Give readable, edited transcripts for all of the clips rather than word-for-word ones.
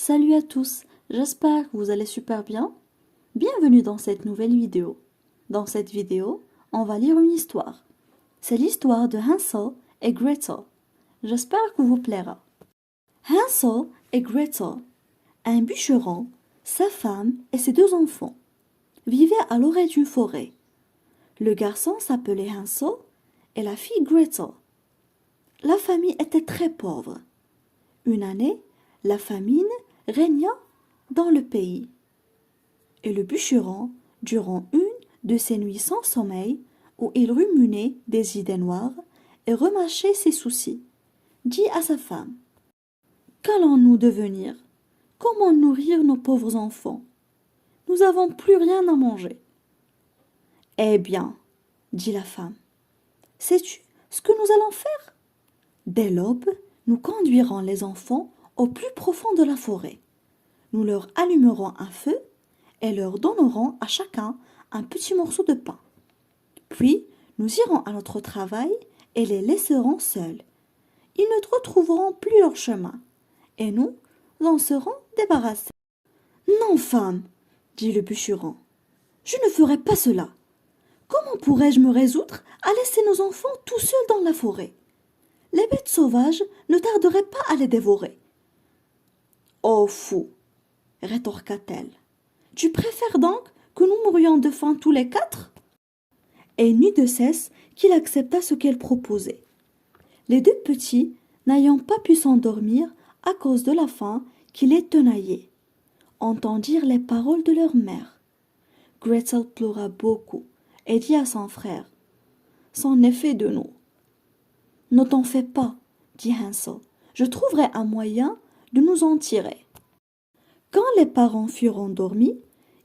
Salut à tous, j'espère que vous allez super bien. Bienvenue dans cette nouvelle vidéo. Dans cette vidéo, on va lire une histoire. C'est l'histoire de Hansel et Gretel. J'espère que vous plaira. Hansel et Gretel, un bûcheron, sa femme et ses deux enfants, vivaient à l'orée d'une forêt. Le garçon s'appelait Hansel et la fille Gretel. La famille était très pauvre. Une année, la famine régna dans le pays. Et le bûcheron, durant une de ces nuits sans sommeil, où il ruminait des idées noires et remâchait ses soucis, dit à sa femme: Qu'allons-nous devenir? Comment nourrir nos pauvres enfants? Nous n'avons plus rien à manger. Eh bien, dit la femme, sais-tu ce que nous allons faire? Dès l'aube, nous conduirons les enfants au plus profond de la forêt. Nous leur allumerons un feu et leur donnerons à chacun un petit morceau de pain. Puis, nous irons à notre travail et les laisserons seuls. Ils ne retrouveront plus leur chemin, et nous en serons débarrassés. Non, femme, dit le bûcheron, je ne ferai pas cela. Comment pourrais-je me résoudre à laisser nos enfants tout seuls dans la forêt? Les bêtes sauvages ne tarderaient pas à les dévorer. Oh fou, rétorqua-t-elle, tu préfères donc que nous mourions de faim tous les quatre? Et n'eut de cesse qu'il accepta ce qu'elle proposait. Les deux petits, n'ayant pas pu s'endormir à cause de la faim qui les tenaillait, entendirent les paroles de leur mère. Gretel pleura beaucoup et dit à son frère: C'en est fait de nous. Ne t'en fais pas, dit Hansel, je trouverai un moyen de nous en tirer. Quand les parents furent endormis,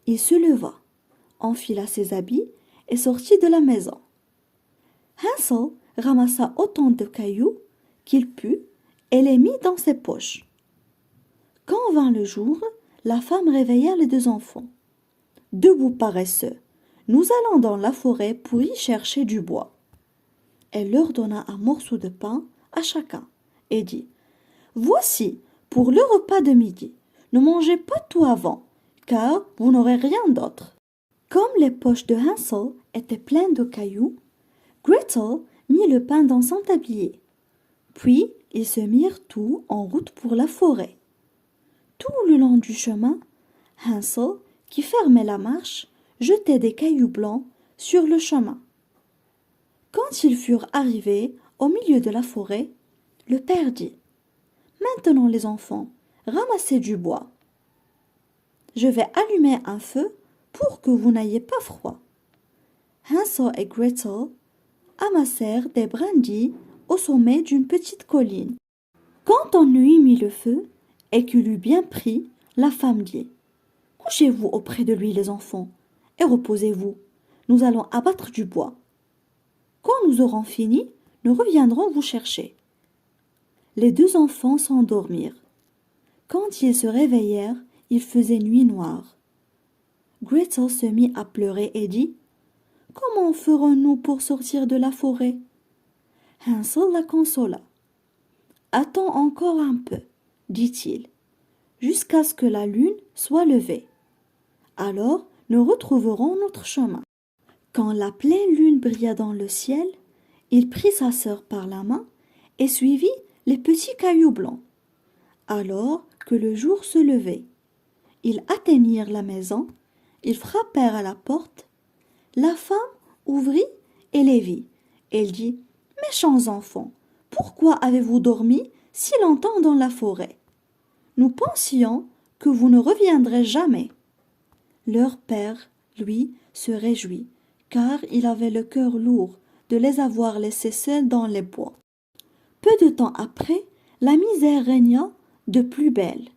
il se leva, enfila ses habits et sortit de la maison. Hansel ramassa autant de cailloux qu'il put et les mit dans ses poches. Quand vint le jour, la femme réveilla les deux enfants. Debout paresseux, nous allons dans la forêt pour y chercher du bois. Elle leur donna un morceau de pain à chacun et dit: Voici pour le repas de midi. Ne mangez pas tout avant, car vous n'aurez rien d'autre. Comme les poches de Hansel étaient pleines de cailloux, Gretel mit le pain dans son tablier. Puis ils se mirent tous en route pour la forêt. Tout le long du chemin, Hansel, qui fermait la marche, jetait des cailloux blancs sur le chemin. Quand ils furent arrivés au milieu de la forêt, le père dit: Maintenant les enfants, ramassez du bois. Je vais allumer un feu pour que vous n'ayez pas froid. Hansel et Gretel amassèrent des brindilles au sommet d'une petite colline. Quand on eut mis le feu et qu'il eut bien pris, la femme dit: Couchez-vous auprès de lui, les enfants, et reposez-vous. Nous allons abattre du bois. Quand nous aurons fini, nous reviendrons vous chercher. Les deux enfants s'endormirent. Quand ils se réveillèrent, il faisait nuit noire. Gretel se mit à pleurer et dit: Comment ferons-nous pour sortir de la forêt? Hansel la consola. Attends encore un peu, dit-il, jusqu'à ce que la lune soit levée. Alors nous retrouverons notre chemin. Quand la pleine lune brilla dans le ciel, il prit sa sœur par la main et suivit les petits cailloux blancs. Alors que le jour se levait, ils atteignirent la maison, ils frappèrent à la porte. La femme ouvrit et les vit. Elle dit: Méchants enfants, pourquoi avez-vous dormi si longtemps dans la forêt? Nous pensions que vous ne reviendrez jamais. Leur père, lui, se réjouit, car il avait le cœur lourd de les avoir laissés seuls dans les bois. Peu de temps après, la misère régna de plus belle,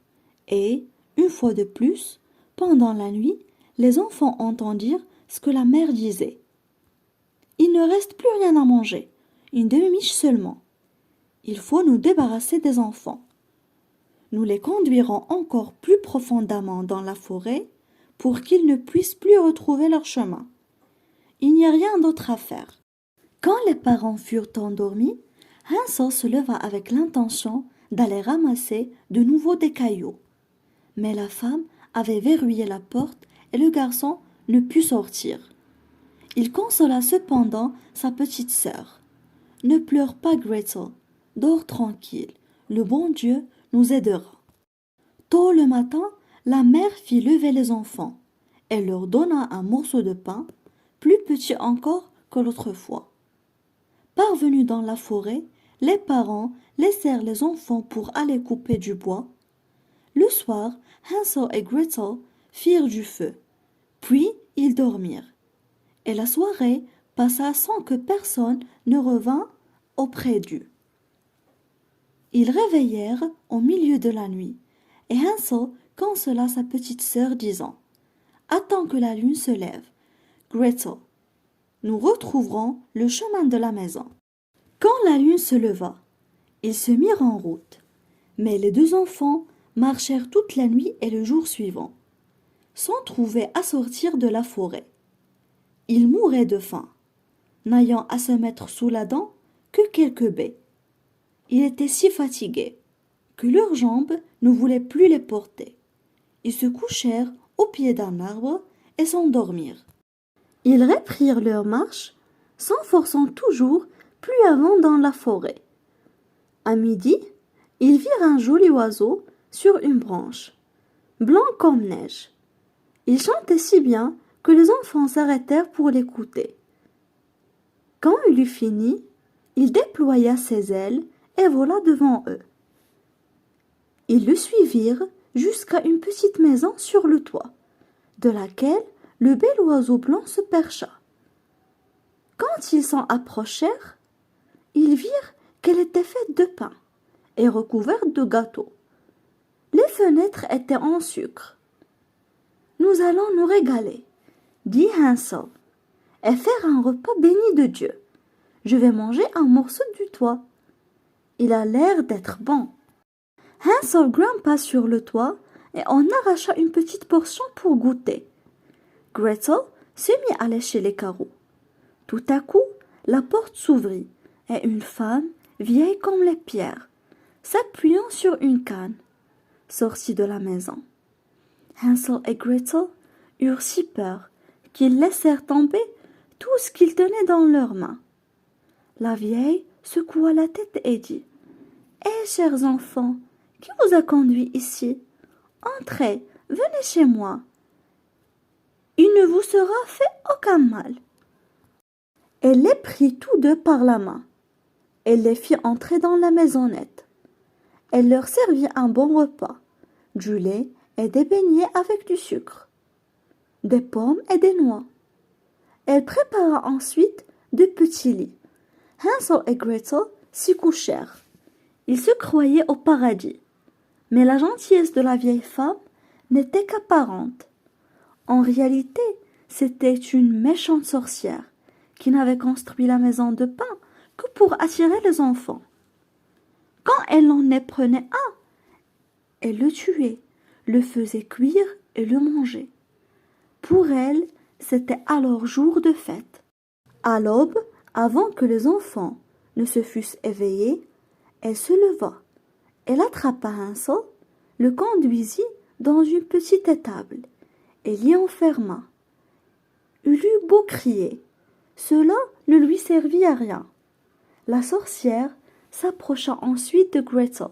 et, une fois de plus, pendant la nuit, les enfants entendirent ce que la mère disait. Il ne reste plus rien à manger, une demi-miche seulement. Il faut nous débarrasser des enfants. Nous les conduirons encore plus profondément dans la forêt pour qu'ils ne puissent plus retrouver leur chemin. Il n'y a rien d'autre à faire. Quand les parents furent endormis, Hansel se leva avec l'intention d'aller ramasser de nouveau des cailloux. Mais la femme avait verrouillé la porte et le garçon ne put sortir. Il consola cependant sa petite sœur. Ne pleure pas, Gretel. Dors tranquille. Le bon Dieu nous aidera. Tôt le matin, la mère fit lever les enfants. Elle leur donna un morceau de pain, plus petit encore que l'autre fois. Parvenus dans la forêt, les parents laissèrent les enfants pour aller couper du bois. Le soir, Hansel et Gretel firent du feu. Puis ils dormirent. Et la soirée passa sans que personne ne revint auprès d'eux. Ils réveillèrent au milieu de la nuit, et Hansel consola sa petite sœur disant « Attends que la lune se lève, Gretel. Nous retrouverons le chemin de la maison. » Quand la lune se leva, ils se mirent en route. Mais les deux enfants marchèrent toute la nuit et le jour suivant, sans trouver à sortir de la forêt. Ils mouraient de faim, n'ayant à se mettre sous la dent que quelques baies. Ils étaient si fatigués que leurs jambes ne voulaient plus les porter. Ils se couchèrent au pied d'un arbre et s'endormirent. Ils reprirent leur marche, s'enfonçant toujours plus avant dans la forêt. À midi, ils virent un joli oiseau sur une branche, blanc comme neige. Il chantait si bien que les enfants s'arrêtèrent pour l'écouter. Quand il eut fini, il déploya ses ailes et vola devant eux. Ils le suivirent jusqu'à une petite maison sur le toit, de laquelle le bel oiseau blanc se percha. Quand ils s'en approchèrent, ils virent qu'elle était faite de pain et recouverte de gâteaux. Les fenêtres étaient en sucre. « Nous allons nous régaler, » dit Hansel, « et faire un repas béni de Dieu. Je vais manger un morceau du toit. Il a l'air d'être bon. » Hansel grimpa sur le toit et en arracha une petite portion pour goûter. Gretel se mit à lécher les carreaux. Tout à coup, la porte s'ouvrit et une femme, vieille comme les pierres, s'appuyant sur une canne, sortit de la maison. Hansel et Gretel eurent si peur qu'ils laissèrent tomber tout ce qu'ils tenaient dans leurs mains. La vieille secoua la tête et dit « Eh, chers enfants, qui vous a conduit ici? Entrez, venez chez moi. Il ne vous sera fait aucun mal. » Elle les prit tous deux par la main. Elle les fit entrer dans la maisonnette. Elle leur servit un bon repas, du lait et des beignets avec du sucre, des pommes et des noix. Elle prépara ensuite de petits lits. Hansel et Gretel s'y couchèrent. Ils se croyaient au paradis. Mais la gentillesse de la vieille femme n'était qu'apparente. En réalité, c'était une méchante sorcière qui n'avait construit la maison de pain que pour attirer les enfants. Quand elle en prenait un, elle le tuait, le faisait cuire et le mangeait. Pour elle, c'était alors jour de fête. À l'aube, avant que les enfants ne se fussent éveillés, elle se leva. Elle attrapa Hansel, le conduisit dans une petite étable et l'y enferma. Il eut beau crier, cela ne lui servit à rien. La sorcière s'approcha ensuite de Gretel,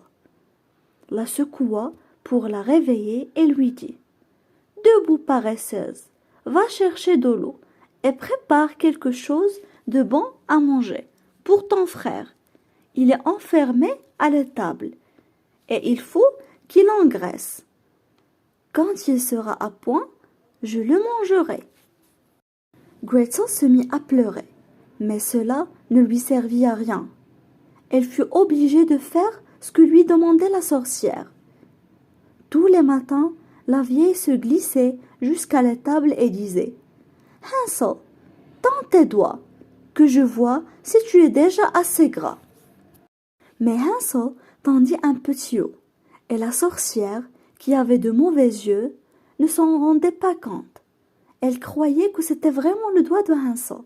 la secoua pour la réveiller et lui dit « Debout, paresseuse, va chercher de l'eau et prépare quelque chose de bon à manger pour ton frère. Il est enfermé à l'étable et il faut qu'il engraisse. Quand il sera à point, je le mangerai. » Gretel se mit à pleurer, mais cela ne lui servit à rien. Elle fut obligée de faire ce que lui demandait la sorcière. Tous les matins, la vieille se glissait jusqu'à l'étable et disait « Hansel, tends tes doigts, que je vois si tu es déjà assez gras. » Mais Hansel tendit un petit haut, et la sorcière, qui avait de mauvais yeux, ne s'en rendait pas compte. Elle croyait que c'était vraiment le doigt de Hansel,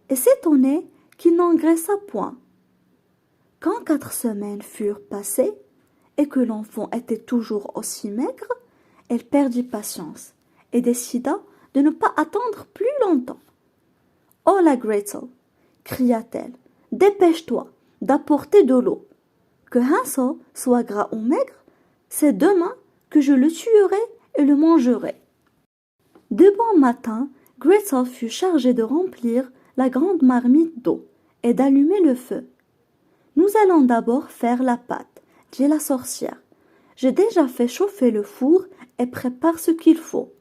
et s'étonnait qu'il n'engraissa point. Quand 4 semaines furent passées, et que l'enfant était toujours aussi maigre, elle perdit patience et décida de ne pas attendre plus longtemps. « Oh la Gretel !» cria-t-elle, « dépêche-toi d'apporter de l'eau. Que Hansel soit gras ou maigre, c'est demain que je le tuerai et le mangerai. » De bon matin, Gretel fut chargée de remplir la grande marmite d'eau et d'allumer le feu. « Nous allons d'abord faire la pâte, » dit la sorcière. « J'ai déjà fait chauffer le four et prépare ce qu'il faut. »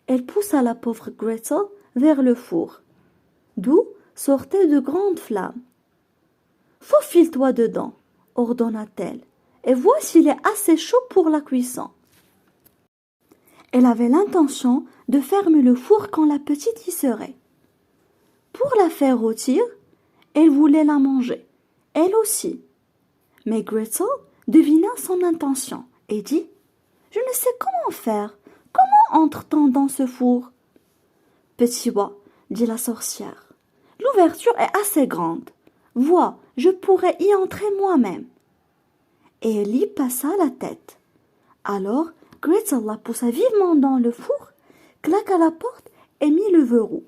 Elle poussa la pauvre Gretel vers le four, d'où sortaient de grandes flammes. « Faufile-toi dedans, » ordonna-t-elle, « et vois s'il est assez chaud pour la cuisson. » Elle avait l'intention de fermer le four quand la petite y serait. Pour la faire rôtir, elle voulait la manger, elle aussi. Mais Gretel devina son intention et dit « Je ne sais comment faire. Comment entre-t-on dans ce four ?»« Petit oie, » dit la sorcière, « l'ouverture est assez grande. Vois, je pourrais y entrer moi-même. » Et elle y passa la tête. Alors Gretel la poussa vivement dans le four, claqua la porte et mit le verrou.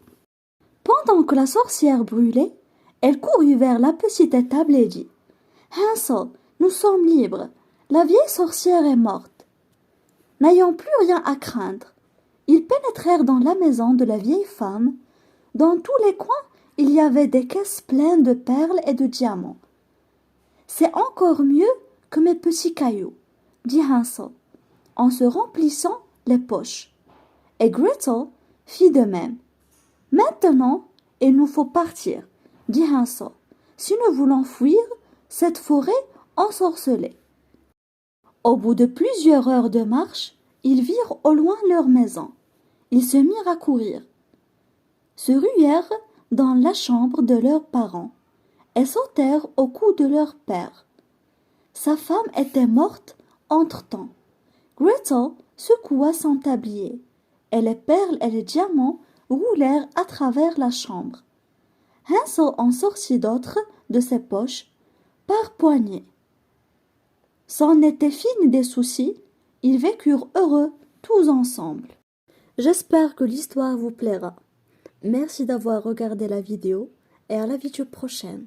Pendant que la sorcière brûlait, elle courut vers la petite étable et dit « Hansel, nous sommes libres. La vieille sorcière est morte. » N'ayant plus rien à craindre, ils pénétrèrent dans la maison de la vieille femme. Dans tous les coins, il y avait des caisses pleines de perles et de diamants. « C'est encore mieux que mes petits cailloux, » dit Hansel, en se remplissant les poches. Et Gretel fit de même. « Maintenant, il nous faut partir, » dit Hansel, « si nous voulons fuir cette forêt ensorcelée. » Au bout de plusieurs heures de marche, ils virent au loin leur maison. Ils se mirent à courir, se ruèrent dans la chambre de leurs parents et sautèrent au cou de leur père. Sa femme était morte entre-temps. Gretel secoua son tablier, et les perles et les diamants roulèrent à travers la chambre. Hansel en sortit d'autres de ses poches, par poignées. C'en était fini des soucis, ils vécurent heureux tous ensemble. J'espère que l'histoire vous plaira. Merci d'avoir regardé la vidéo et à la vidéo prochaine.